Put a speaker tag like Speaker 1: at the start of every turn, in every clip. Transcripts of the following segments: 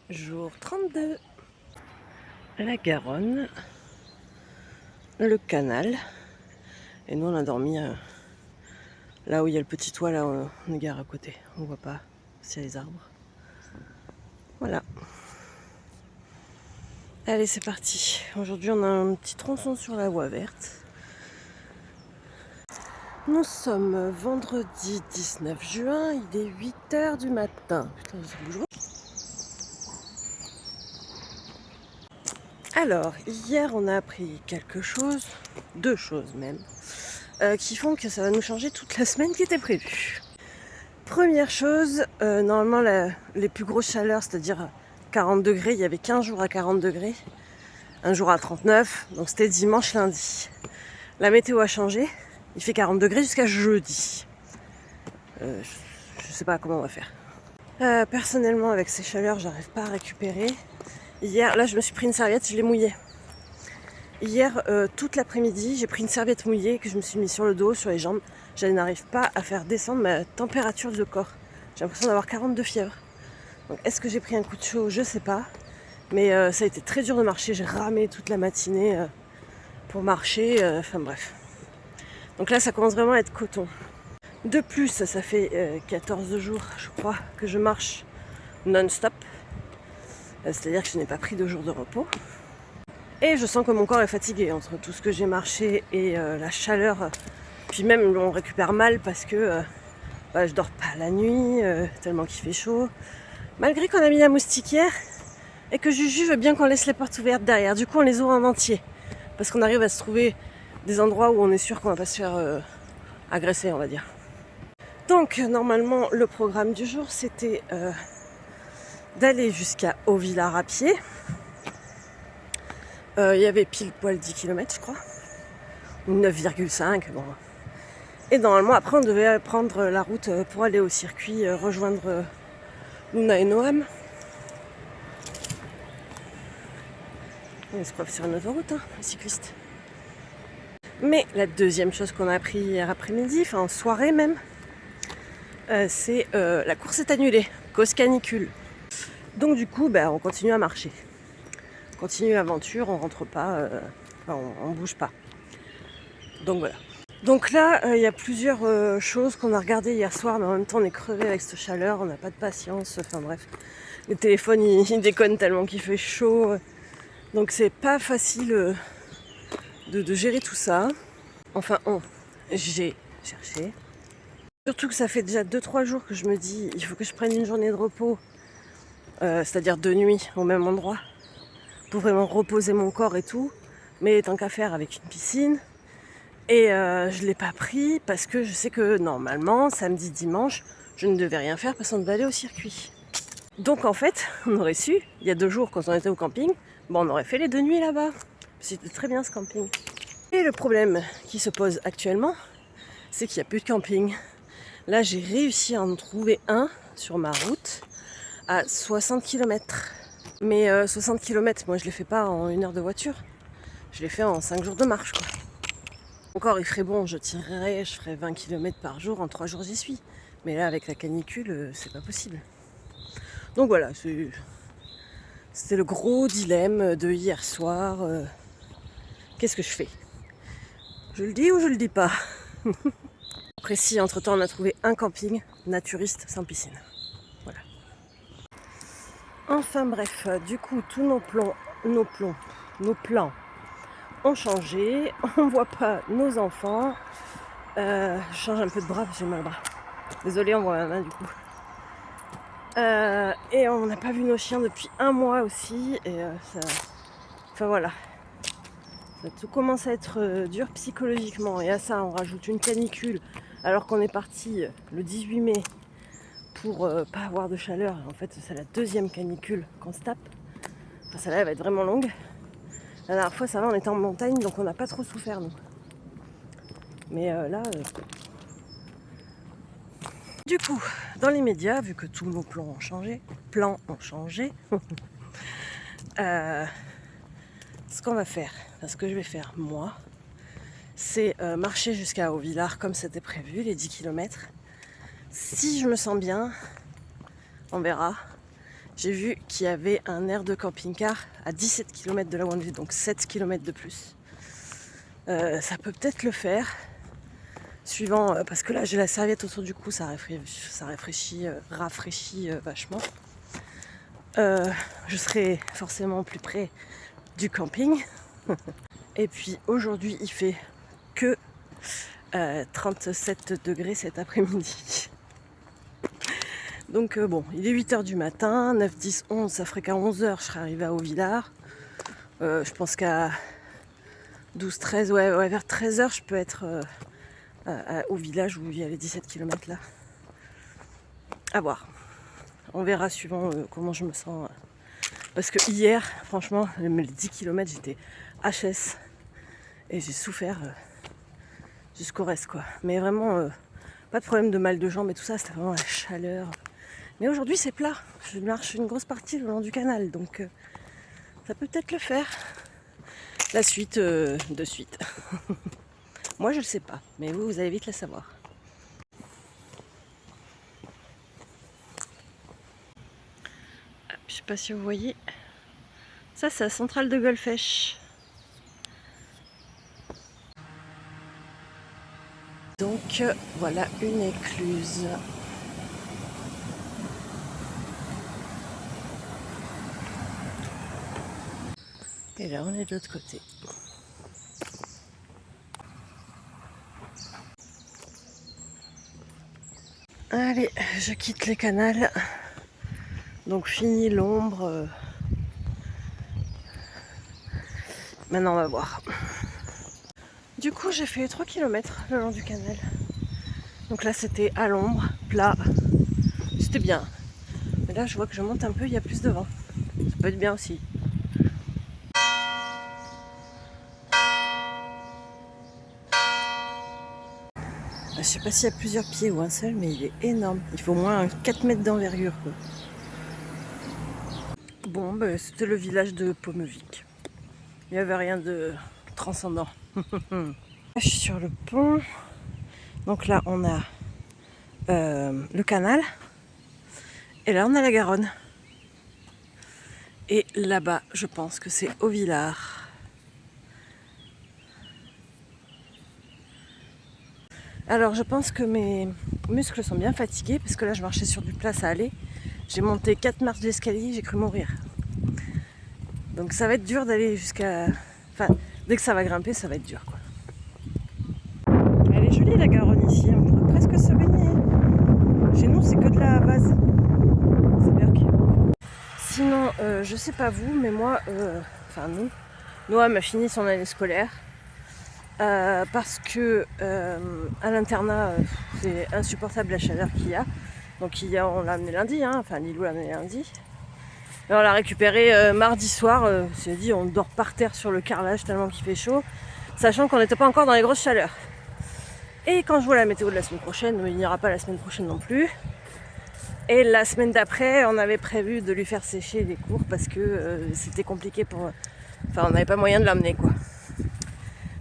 Speaker 1: Jour 32. La Garonne, le canal. Et nous on a dormi là où il y a le petit toit, là on est garé à côté. On voit pas s'il y a les arbres. Voilà. Allez, c'est parti. Aujourd'hui on a un petit tronçon sur la voie verte. Nous sommes vendredi 19 juin, il est 8h du matin. Putain, ça bouge. Alors, hier on a appris quelque chose, deux choses même, qui font que ça va nous changer toute la semaine qui était prévue. Première chose, normalement les plus grosses chaleurs, c'est-à-dire 40 degrés, il y avait 15 jours à 40 degrés, un jour à 39, donc c'était dimanche, lundi. La météo a changé, il fait 40 degrés jusqu'à jeudi. Je sais pas comment on va faire. Personnellement, avec ces chaleurs, j'arrive pas à récupérer. Hier, là je me suis pris une serviette, je l'ai mouillée. Hier, toute l'après-midi, j'ai pris une serviette mouillée que je me suis mise sur le dos, sur les jambes. Je n'arrive pas à faire descendre ma température de corps. J'ai l'impression d'avoir 42 fièvre. Donc, est-ce que j'ai pris un coup de chaud? Je sais pas. Mais ça a été très dur de marcher. J'ai ramé toute la matinée pour marcher. Enfin bref. Donc là, ça commence vraiment à être coton. De plus, ça fait 14 jours, je crois, que je marche non-stop. C'est-à-dire que je n'ai pas pris de jours de repos. Et je sens que mon corps est fatigué entre tout ce que j'ai marché et la chaleur. Puis même on récupère mal parce que je dors pas la nuit, tellement qu'il fait chaud. Malgré qu'on a mis la moustiquaire et que Juju veut bien qu'on laisse les portes ouvertes derrière. Du coup on les ouvre en entier. Parce qu'on arrive à se trouver des endroits où on est sûr qu'on va pas se faire agresser, on va dire. Donc normalement le programme du jour c'était d'aller jusqu'à Haut-Villard à pied. Il y avait pile poil 10 km je crois, ou 9,5 bon. Et normalement après on devait prendre la route pour aller au circuit, rejoindre Luna et Noam. On se croit sur une autoroute, hein, les cyclistes. Mais la deuxième chose qu'on a appris hier après-midi, enfin en soirée même, c'est la course est annulée, cause canicule. Donc du coup on continue à marcher. On continue l'aventure, on rentre pas, on bouge pas. Donc voilà. Donc là, il y a plusieurs choses qu'on a regardées hier soir, mais en même temps on est crevé avec cette chaleur, on n'a pas de patience, enfin bref. Le téléphone il déconne tellement qu'il fait chaud, donc c'est pas facile de gérer tout ça. Enfin j'ai cherché. Surtout que ça fait déjà 2-3 jours que je me dis, il faut que je prenne une journée de repos, c'est-à-dire de nuit au même endroit, pour vraiment reposer mon corps et tout, mais tant qu'à faire avec une piscine. Et je ne l'ai pas pris parce que je sais que normalement, samedi, dimanche, je ne devais rien faire parce qu'on devait aller au circuit. Donc en fait, on aurait su, il y a 2 jours quand on était au camping, on aurait fait les 2 nuits là-bas. C'était très bien ce camping. Et le problème qui se pose actuellement, c'est qu'il n'y a plus de camping. Là, j'ai réussi à en trouver un sur ma route à 60 km. Mais 60 km, moi je ne les fais pas en 1 heure de voiture. Je les fais en 5 jours de marche, quoi. Encore il ferait bon, je tirerais, je ferais 20 km par jour, en 3 jours j'y suis. Mais là avec la canicule, c'est pas possible. Donc voilà, c'était le gros dilemme de hier soir. Qu'est-ce que je fais? Je le dis ou je le dis pas? Après si, entre temps on a trouvé un camping naturiste sans piscine. Voilà. Enfin bref, du coup tous nos plans ont changé. On voit pas nos enfants. Je change un peu de bras parce que j'ai mal au bras. Désolée, on voit ma main du coup. Et on n'a pas vu nos chiens depuis 1 mois aussi. Et enfin voilà. Ça commence à être dur psychologiquement. Et à ça, on rajoute une canicule. Alors qu'on est parti le 18 mai pour pas avoir de chaleur. En fait, c'est la 2e canicule qu'on se tape. Enfin, celle-là, elle va être vraiment longue. La dernière fois, ça va, on était en montagne, donc on n'a pas trop souffert, nous. Mais là... Du coup, dans les médias, vu que tous nos plans ont changé, ce qu'on va faire, ce que je vais faire moi, c'est marcher jusqu'à Haut-Villard comme c'était prévu, les 10 km. Si je me sens bien, on verra. j'ai vu qu'il y avait un aire de camping-car à 17 km de là où on est, donc 7 km de plus. Ça peut peut-être le faire, suivant, parce que là j'ai la serviette autour du cou, ça rafraîchit vachement. Je serai forcément plus près du camping. Et puis aujourd'hui il fait que 37 degrés cet après-midi. Donc bon, il est 8h du matin, 9, 10, 11, ça ferait qu'à 11h je serais arrivée à Haut-Villard. Je pense qu'à 12, 13, ouais, vers 13h je peux être au village où il y a les 17 km là. À voir. On verra suivant comment je me sens. Parce que hier, franchement, les 10 km j'étais HS et j'ai souffert jusqu'au reste quoi. Mais vraiment, pas de problème de mal de jambes et tout ça, c'était vraiment la chaleur. Mais aujourd'hui c'est plat, je marche une grosse partie le long du canal, donc ça peut peut-être le faire. La suite de suite. Moi je le sais pas, mais vous allez vite le savoir. Je sais pas si vous voyez, ça c'est la centrale de Golfech. Donc voilà une écluse. Et là on est de l'autre côté. Allez, je quitte les canals. Donc fini l'ombre. Maintenant on va voir. Du coup j'ai fait 3 km le long du canal. Donc là c'était à l'ombre, plat. C'était bien. Mais là je vois que je monte un peu, il y a plus de vent. Ça peut être bien aussi. Je sais pas s'il y a plusieurs pieds ou un seul, mais il est énorme. Il faut au moins 4 mètres d'envergure. Bon, c'était le village de Pommevic. Il n'y avait rien de transcendant. Je suis sur le pont. Donc là, on a le canal. Et là, on a la Garonne. Et là-bas, je pense que c'est Haut-Villard. Alors, je pense que mes muscles sont bien fatigués parce que là, je marchais sur du plat, ça allait. J'ai monté 4 marches d'escalier, j'ai cru mourir. Donc ça va être dur d'aller jusqu'à... Enfin, dès que ça va grimper, ça va être dur, quoi. Elle est jolie la Garonne ici, on pourrait presque se baigner. Chez nous, c'est que de la base. C'est berk. Sinon, je sais pas vous, mais moi, enfin nous, Noam a fini son année scolaire. Parce que à l'internat, c'est insupportable la chaleur qu'il y a. Donc on l'a amené lundi, hein, enfin Lilou l'a amené lundi. Et on l'a récupéré mardi soir, c'est dit on dort par terre sur le carrelage tellement qu'il fait chaud, sachant qu'on n'était pas encore dans les grosses chaleurs. Et quand je vois la météo de la semaine prochaine, il n'y ira pas la semaine prochaine non plus. Et la semaine d'après, on avait prévu de lui faire sécher les cours parce que c'était compliqué pour... Enfin, on n'avait pas moyen de l'amener, quoi.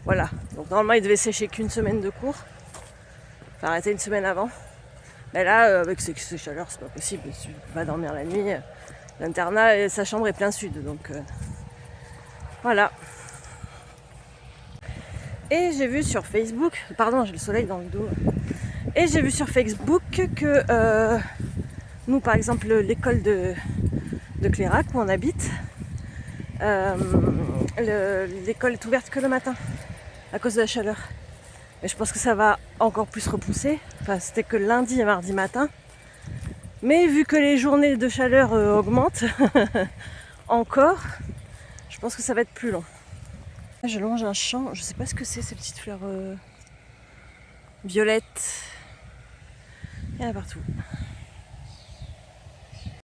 Speaker 1: Voilà. Donc normalement, il devait sécher qu'une semaine de cours. Enfin, arrêter une semaine avant. Mais là, avec ces chaleurs, c'est pas possible. Tu peux pas dormir la nuit. L'internat, et sa chambre est plein sud. Donc voilà. Et j'ai vu sur Facebook... Pardon, j'ai le soleil dans le dos. Et j'ai vu sur Facebook que... nous, par exemple, l'école de Clérac, où on habite, l'école est ouverte que le matin, à cause de la chaleur. Et je pense que ça va encore plus repousser. Enfin, c'était que lundi et mardi matin. Mais vu que les journées de chaleur augmentent encore, je pense que ça va être plus long. Je longe un champ, je sais pas ce que c'est ces petites fleurs violettes. Il y en a partout.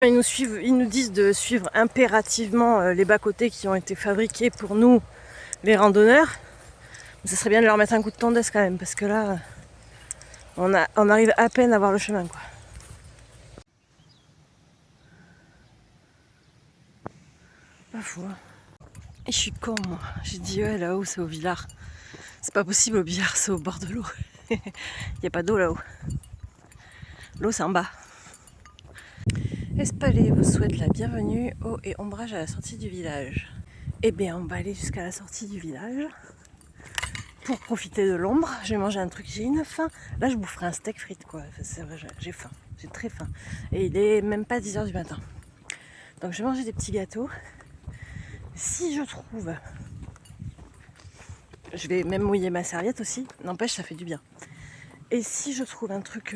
Speaker 1: Ils nous disent de suivre impérativement les bas-côtés qui ont été fabriqués pour nous, les randonneurs. Mais ça serait bien de leur mettre un coup de tendesse quand même, parce que là, on arrive à peine à voir le chemin, quoi. Pas fou, hein. Et je suis con, moi. J'ai dit, ouais, là-haut, c'est au Villard. C'est pas possible, au Villard, c'est au bord de l'eau. Il n'y a pas d'eau là-haut. L'eau, c'est en bas. Espalé vous souhaite la bienvenue au et ombrage à la sortie du village. Eh bien, on va aller jusqu'à la sortie du village pour profiter de l'ombre. Je vais manger un truc, j'ai une faim. Là, je boufferai un steak frites, quoi. C'est vrai, j'ai faim, j'ai très faim. Et il est même pas 10h du matin. Donc, je vais manger des petits gâteaux. Si je trouve... Je vais même mouiller ma serviette aussi. N'empêche, ça fait du bien. Et si je trouve un truc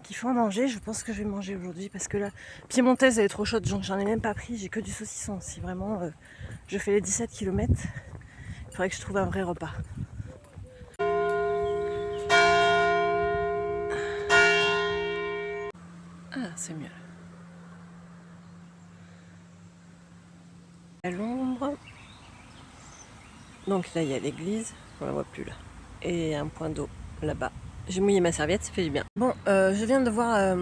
Speaker 1: qu'il faut en manger, je pense que je vais manger aujourd'hui. Parce que la piémontaise, elle est trop chaude. Donc, j'en ai même pas pris. J'ai que du saucisson. Si vraiment je fais les 17 km, il faudrait que je trouve un vrai repas. Ah, c'est mieux. À l'ombre. Donc là, il y a l'église. On la voit plus là. Et un point d'eau là-bas. J'ai mouillé ma serviette, ça fait du bien. Bon, je viens de voir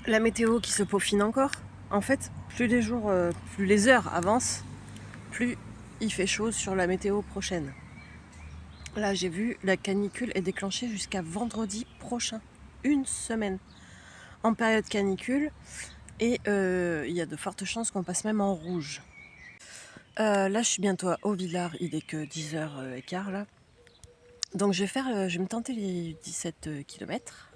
Speaker 1: la météo qui se peaufine encore. En fait, plus les jours, plus les heures avancent, plus il fait chaud sur la météo prochaine. Là, j'ai vu, la canicule est déclenchée jusqu'à vendredi prochain. Une semaine en période canicule. Et il y a de fortes chances qu'on passe même en rouge. Là, je suis bientôt à Haut-Villard. Il est que 10h15 là. Donc je vais me tenter les 17 km.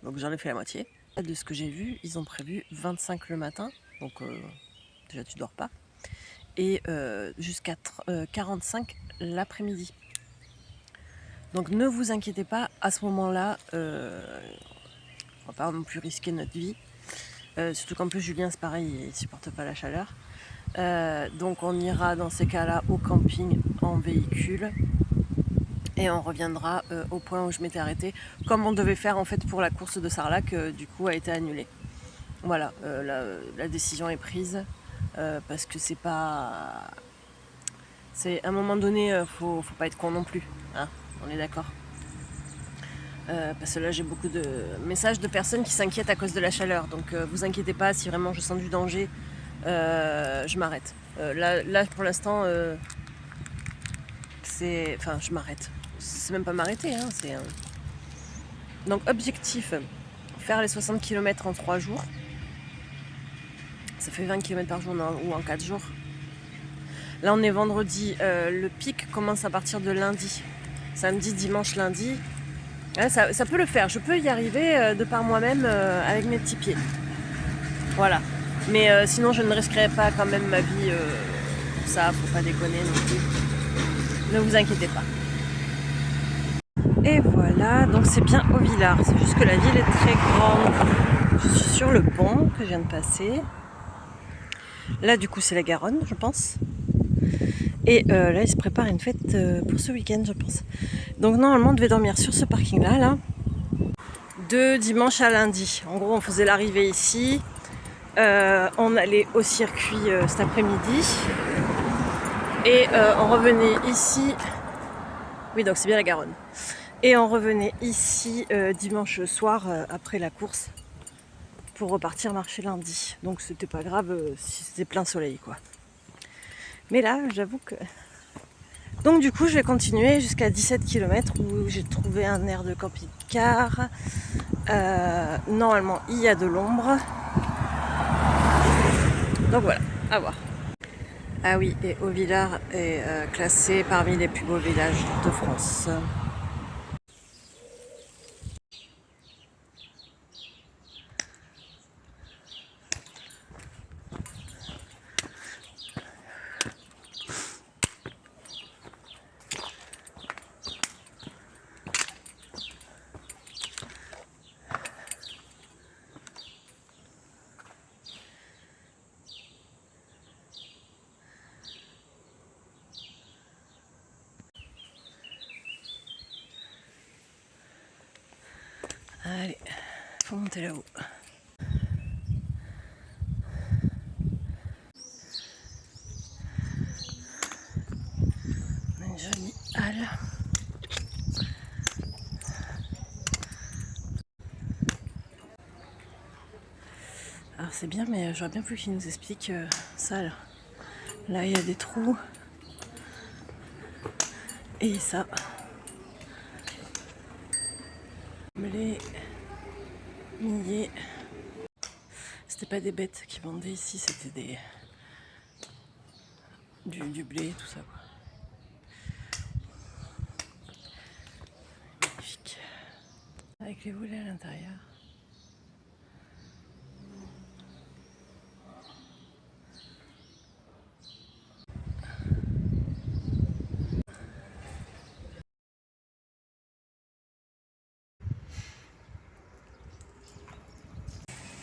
Speaker 1: Donc j'en ai fait la moitié. De ce que j'ai vu, ils ont prévu 25 le matin. Donc déjà tu dors pas. Et jusqu'à 45 l'après-midi. Donc ne vous inquiétez pas, à ce moment-là, on va pas non plus risquer notre vie. Surtout qu'en plus Julien c'est pareil, il supporte pas la chaleur. Donc on ira dans ces cas-là au camping en véhicule. Et on reviendra au point où je m'étais arrêtée, comme on devait faire en fait pour la course de Sarlac, du coup a été annulée. Voilà, la décision est prise parce que c'est pas... C'est à un moment donné, faut pas être con non plus, hein, on est d'accord. Parce que là j'ai beaucoup de messages de personnes qui s'inquiètent à cause de la chaleur, donc vous inquiétez pas, si vraiment je sens du danger, je m'arrête. Là pour l'instant, enfin je m'arrête. C'est même pas m'arrêter, hein, c'est... Donc objectif, faire les 60 km en 3 jours. Ça fait 20 km par jour ou en 4 jours. Là on est vendredi, le pic commence à partir de lundi. Samedi, dimanche, lundi. Là, ça peut le faire, je peux y arriver de par moi-même avec mes petits pieds. Voilà. Mais sinon je ne risquerai pas quand même ma vie. Ça, faut pas déconner non plus. Ne vous inquiétez pas. Et voilà, donc c'est bien Haut-Villard. C'est juste que la ville est très grande. Je suis sur le pont que je viens de passer. Là, du coup, c'est la Garonne, je pense. Et là, ils se préparent une fête pour ce week-end, je pense. Donc, normalement, on devait dormir sur ce parking-là, là, de dimanche à lundi. En gros, on faisait l'arrivée ici. On allait au circuit cet après-midi. Et on revenait ici. Oui, donc c'est bien la Garonne. Et on revenait ici dimanche soir après la course pour repartir marcher lundi. Donc c'était pas grave si c'était plein soleil, quoi. Mais là, j'avoue que... Donc du coup, je vais continuer jusqu'à 17 km où j'ai trouvé un aire de camping-car. Normalement, il y a de l'ombre. Donc voilà, à voir. Ah oui, et Haut-Villard est classé parmi les plus beaux villages de France. Allez, faut monter là-haut. On a une jolie halle. Alors c'est bien, mais j'aurais bien voulu qu'il nous explique ça là. Là il y a des trous. Et ça. Les milliers. C'était pas des bêtes qui vendaient ici, c'était du blé, tout ça quoi. Magnifique. Avec les volets à l'intérieur.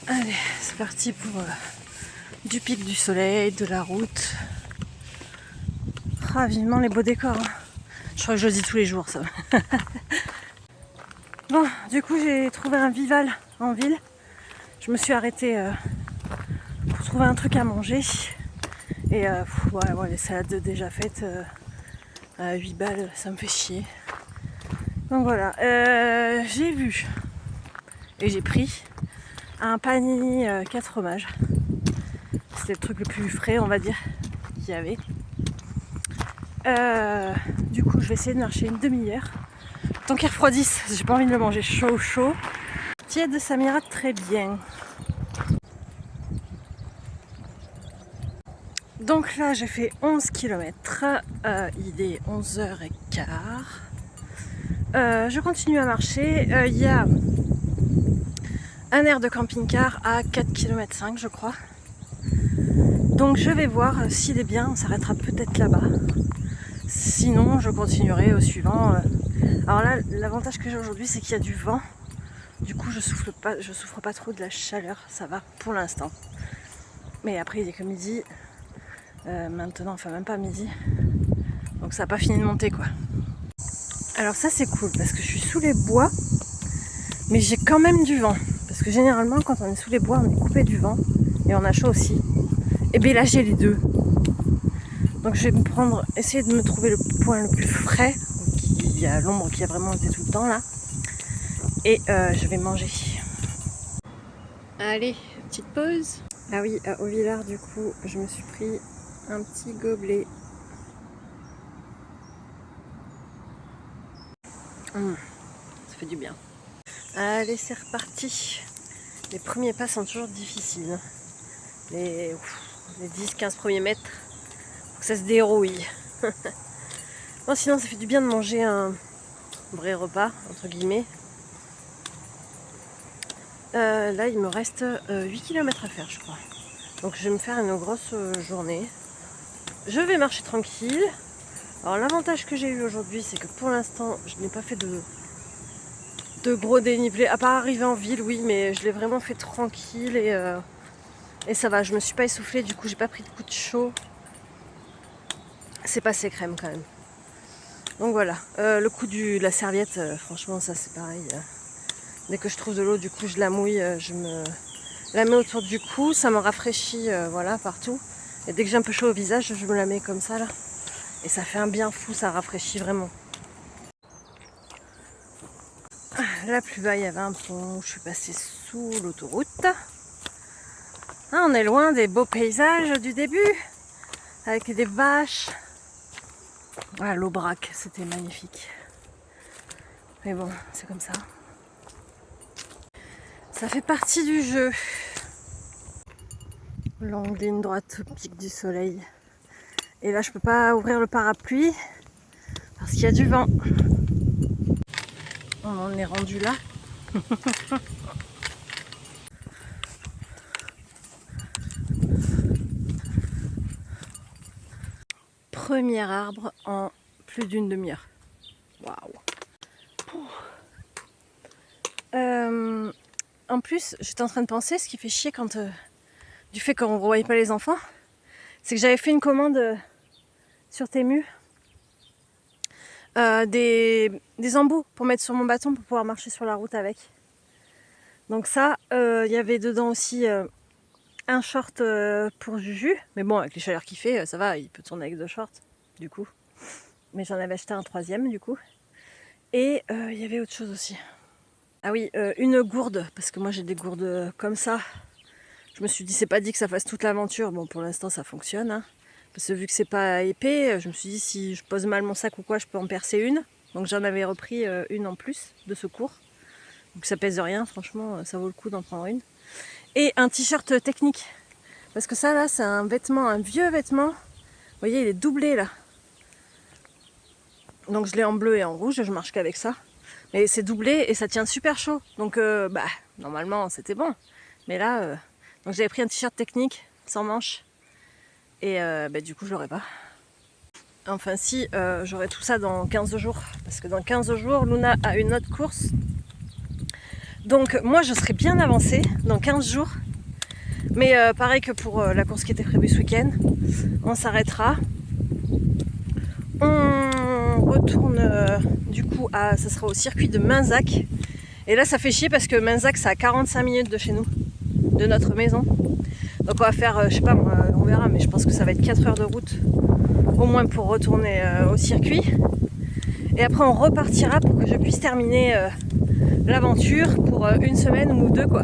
Speaker 1: Allez, c'est parti pour du pic du soleil, de la route. Ah, vivement les beaux décors. Hein. Je crois que je le dis tous les jours ça. Bon, du coup j'ai trouvé un Vival en ville. Je me suis arrêtée pour trouver un truc à manger. Et ouais, les salades déjà faites à 8 balles, ça me fait chier. Donc voilà, j'ai vu et j'ai pris un panini 4 fromages. C'était le truc le plus frais, on va dire, qu'il y avait. Du coup, je vais essayer de marcher une demi-heure. Tant qu'il refroidisse, j'ai pas envie de le manger chaud. Tiède, ça m'ira très bien. Donc là, j'ai fait 11 km. Il est 11h15. Je continue à marcher. Il y a un aire de camping-car à 4,5 km je crois. Donc je vais voir s'il est bien, on s'arrêtera peut-être là-bas. Sinon je continuerai au suivant. Alors là, l'avantage que j'ai aujourd'hui c'est qu'il y a du vent. Du coup je souffre pas trop de la chaleur, ça va pour l'instant. Mais après il est que midi. Maintenant, enfin même pas midi. Donc ça n'a pas fini de monter quoi. Alors ça c'est cool parce que je suis sous les bois. Mais j'ai quand même du vent. Parce que généralement quand on est sous les bois on est coupé du vent. Et on a chaud aussi. Et bien là j'ai les deux. Donc je vais essayer de me trouver le point le plus frais. Il y a l'ombre qui a vraiment été tout le temps là. Et je vais manger. Allez, petite pause. Ah oui, au Villard du coup, je me suis pris un petit gobelet. Ça fait du bien. Allez, c'est reparti. Les premiers pas sont toujours difficiles. Les 10-15 premiers mètres, faut que ça se dérouille. Bon, sinon ça fait du bien de manger un vrai repas, entre guillemets. Là il me reste 8 km à faire je crois. Donc je vais me faire une grosse journée. Je vais marcher tranquille. Alors l'avantage que j'ai eu aujourd'hui c'est que pour l'instant je n'ai pas fait de gros dénivelé. À part arriver en ville oui, mais je l'ai vraiment fait tranquille et ça va, je me suis pas essoufflée, du coup j'ai pas pris de coup de chaud. C'est passé crème quand même. Donc voilà, le coup de la serviette, franchement ça c'est pareil. Dès que je trouve de l'eau, du coup je la mouille, je me la mets autour du cou, ça me rafraîchit voilà, partout. Et dès que j'ai un peu chaud au visage, je me la mets comme ça là. Et ça fait un bien fou, ça rafraîchit vraiment. Là plus bas il y avait un pont, je suis passée sous l'autoroute. Ah, on est loin des beaux paysages du début, avec des vaches. Voilà, l'Aubrac, c'était magnifique. Mais bon, c'est comme ça. Ça fait partie du jeu. Longue ligne droite au pic du soleil. Et là, je peux pas ouvrir le parapluie parce qu'il y a du vent. On en est rendu là. Premier arbre en plus d'une demi-heure. Waouh! En plus, j'étais en train de penser, ce qui fait chier quand du fait qu'on ne revoyait pas les enfants, c'est que j'avais fait une commande sur Temu des embouts pour mettre sur mon bâton pour pouvoir marcher sur la route avec. Donc ça, il y avait dedans aussi un short pour Juju, mais bon avec les chaleurs qu'il fait, ça va, il peut tourner avec 2 shorts du coup. Mais j'en avais acheté un 3e du coup. Et il y avait autre chose aussi. Ah oui, une gourde, parce que moi j'ai des gourdes comme ça. Je me suis dit c'est pas dit que ça fasse toute l'aventure. Bon pour l'instant ça fonctionne. Hein. Parce que vu que c'est pas épais, je me suis dit si je pose mal mon sac ou quoi, je peux en percer une. Donc j'en avais repris une en plus de secours. Donc ça pèse rien, franchement, ça vaut le coup d'en prendre une. et un t-shirt technique. Parce que ça là c'est un vêtement, un vieux vêtement. Vous voyez il est doublé là. Donc je l'ai en bleu et en rouge, je marche qu'avec ça. Mais c'est doublé et ça tient super chaud. Donc normalement c'était bon. Mais là, donc j'avais pris un t-shirt technique sans manches. Et du coup je l'aurais pas. Enfin si, j'aurai tout ça dans 15 jours. Parce que dans 15 jours, Luna a une autre course. Donc moi je serai bien avancée dans 15 jours. Mais pareil que pour la course qui était prévue ce week-end, on s'arrêtera. On retourne du coup ça sera au circuit de Minzac. Et là ça fait chier parce que Minzac c'est à 45 minutes de chez nous, de notre maison. Donc on va faire, je sais pas, on verra, mais je pense que ça va être 4 heures de route au moins pour retourner au circuit. Et après on repartira pour que je puisse terminer l'aventure pour une semaine ou deux quoi.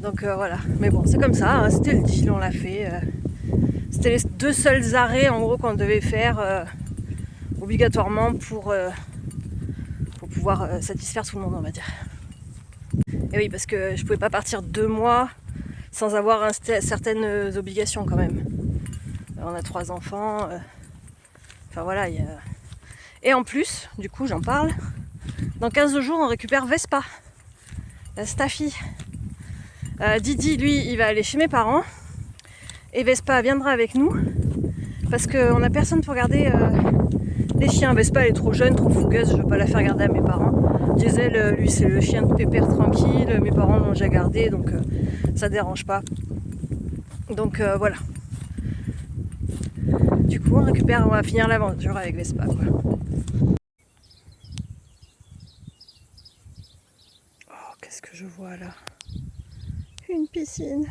Speaker 1: Donc voilà, mais bon c'est comme ça, hein, c'était le deal, on l'a fait. C'était les 2 seuls arrêts en gros qu'on devait faire obligatoirement pour pouvoir satisfaire tout le monde on va dire. Et oui parce que je pouvais pas partir 2 mois sans avoir certaines obligations quand même. On a 3 enfants, enfin voilà. Et en plus, du coup j'en parle, dans 15 jours on récupère Vespa, la Staffy. Didi lui il va aller chez mes parents et Vespa viendra avec nous parce qu'on n'a personne pour garder les chiens. Vespa elle est trop jeune, trop fougueuse, je veux pas la faire garder à mes parents. Diesel lui c'est le chien de pépère tranquille, mes parents l'ont déjà gardé donc ça dérange pas. Donc voilà. Du coup on va finir l'aventure avec Vespa quoi. Oh qu'est-ce que je vois là? Une piscine.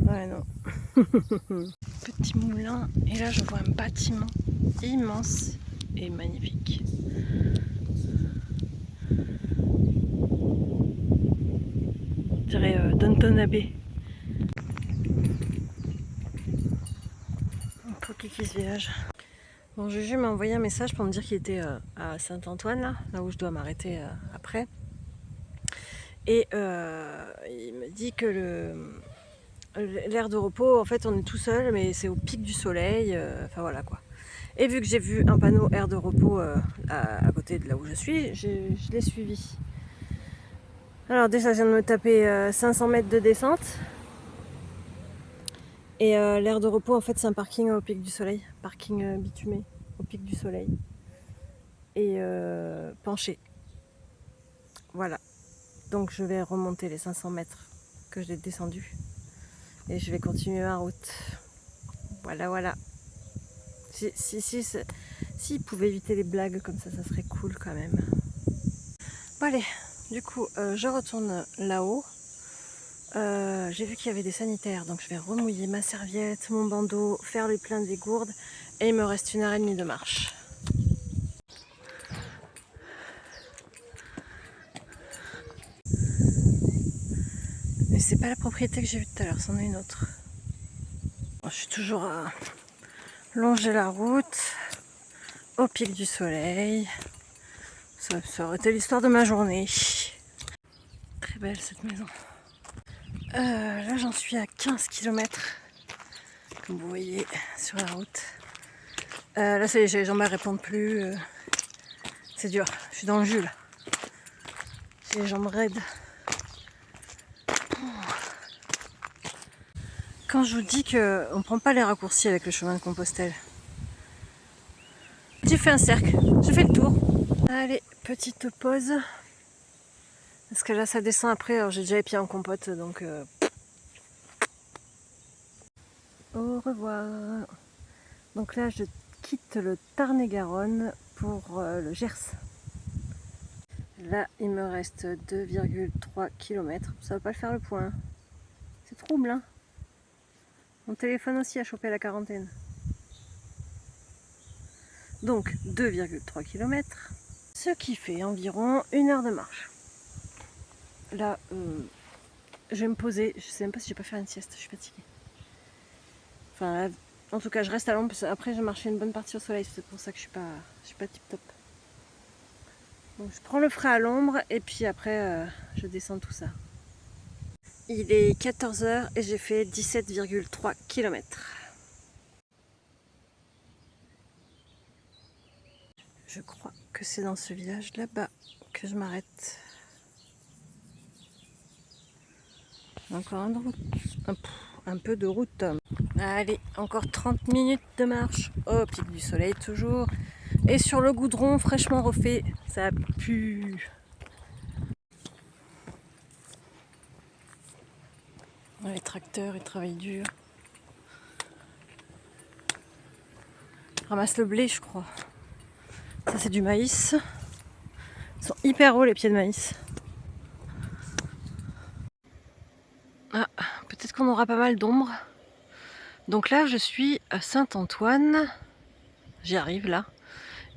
Speaker 1: Ouais non. Petit moulin et là je vois un bâtiment immense et magnifique. Je dirais Downton Abbey. Pour qui se village. Bon Juju m'a envoyé un message pour me dire qu'il était à Saint-Antoine là où je dois m'arrêter après. Et il me dit que l'aire de repos, en fait on est tout seul mais c'est au pic du soleil, enfin voilà quoi. Et vu que j'ai vu un panneau aire de repos à côté de là où je suis, je l'ai suivi. Alors déjà je viens de me taper 500 mètres de descente. Et l'aire de repos en fait c'est un parking au pic du soleil, parking bitumé au pic du soleil. Et penché. Voilà. Donc je vais remonter les 500 mètres que j'ai descendu. Et je vais continuer ma route. Voilà, voilà. S'ils pouvaient éviter les blagues comme ça serait cool quand même. Bon allez, du coup, je retourne là-haut. J'ai vu qu'il y avait des sanitaires, donc je vais remouiller ma serviette, mon bandeau, faire le plein des gourdes. Et il me reste 1h30 de marche. Mais c'est pas la propriété que j'ai vue tout à l'heure, c'en est une autre. Bon, je suis toujours à longer la route, au pic du soleil. Ça aurait été l'histoire de ma journée. Très belle cette maison. Là j'en suis à 15 km, comme vous voyez sur la route. Là ça y est, j'ai les jambes, elles répondent plus. C'est dur, je suis dans le jus là. J'ai les jambes raides. Quand je vous dis qu'on ne prend pas les raccourcis avec le chemin de Compostelle. J'ai fait un cercle, j'ai fait le tour. Allez, petite pause. Parce que là ça descend après, alors j'ai déjà les pieds en compote donc... Au revoir. Donc là je quitte le Tarn-et-Garonne pour le Gers. Là il me reste 2,3 km. Ça va pas le faire le point. C'est trouble hein. Mon téléphone aussi a chopé la quarantaine. Donc 2,3 km. Ce qui fait environ 1 heure de marche. Là je vais me poser. Je sais même pas si je vais pas faire une sieste, je suis fatiguée. Enfin là, en tout cas je reste à l'ombre. Après j'ai marché une bonne partie au soleil. C'est pour ça que je suis pas tip top. Donc je prends le frein à l'ombre et puis après je descends tout ça. Il est 14 h et j'ai fait 17,3 km. Je crois que c'est dans ce village là-bas que je m'arrête. Encore un peu de route. Allez, encore 30 minutes de marche au pic du soleil toujours. Et sur le goudron fraîchement refait, ça pue. Les tracteurs, ils travaillent dur. Ils ramassent le blé, je crois. Ça, c'est du maïs. Ils sont hyper hauts, les pieds de maïs. Ah, peut-être qu'on aura pas mal d'ombre. Donc là, je suis à Saint-Antoine. J'y arrive là.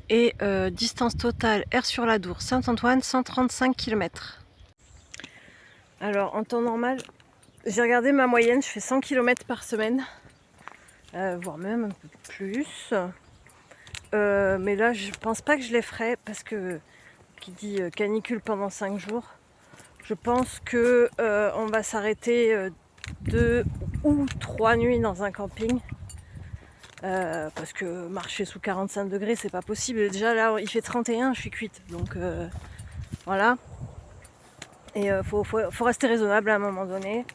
Speaker 1: Et distance totale, Aire-sur-la-Dour, Saint-Antoine, 135 km. Alors, en temps normal, j'ai regardé ma moyenne, je fais 100 km par semaine. Voire même un peu plus. Mais là, je pense pas que je les ferai parce que, qui dit canicule pendant 5 jours, je pense que on va s'arrêter 2 ou 3 nuits dans un camping. Parce que marcher sous 45 degrés, c'est pas possible. Déjà là, il fait 31, je suis cuite. Donc voilà. Et faut rester raisonnable à un moment donné.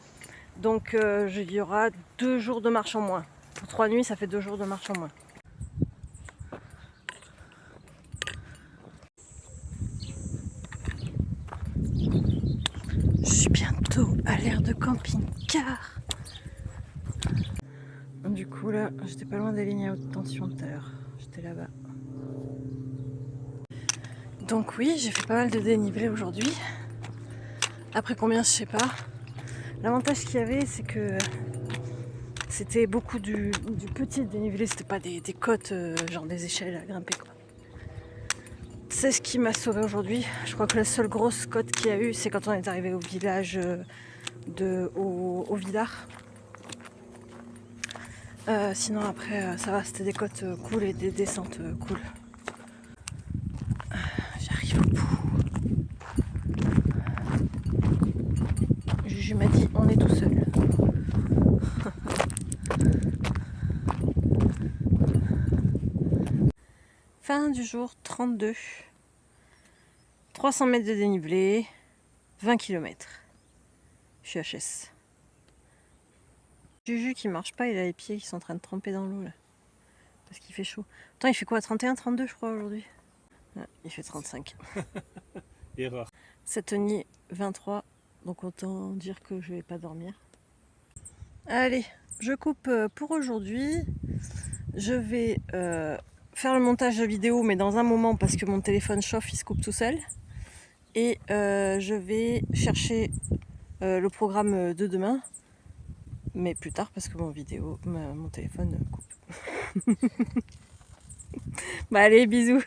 Speaker 1: Donc il y aura 2 jours de marche en moins. Pour 3 nuits, ça fait 2 jours de marche en moins. Je suis bientôt à l'aire de camping-car. Du coup là, j'étais pas loin des lignes à haute tension tout à l'heure. J'étais là-bas. Donc oui, j'ai fait pas mal de dénivelé aujourd'hui. Après combien, je sais pas. L'avantage qu'il y avait, c'est que c'était beaucoup du petit dénivelé, c'était pas des côtes, genre des échelles à grimper quoi. C'est ce qui m'a sauvé aujourd'hui. Je crois que la seule grosse côte qu'il y a eu, c'est quand on est arrivé au village au Villard. Sinon après ça va, c'était des côtes cool et des descentes cool. J'arrive au bout. Juju m'a dit on est tout seul. Fin du jour 32. 300 mètres de dénivelé, 20 km. Je suis HS. Juju qui marche pas, il a les pieds qui sont en train de tremper dans l'eau là. Parce qu'il fait chaud. Attends, il fait quoi, 31, 32 je crois aujourd'hui? Ah, il fait 35.
Speaker 2: Erreur.
Speaker 1: Cette nuit 23, donc autant dire que je vais pas dormir. Allez, je coupe pour aujourd'hui. Je vais faire le montage de vidéo, mais dans un moment parce que mon téléphone chauffe, il se coupe tout seul. Et je vais chercher le programme de demain, mais plus tard parce que mon téléphone coupe. Bah allez, bisous.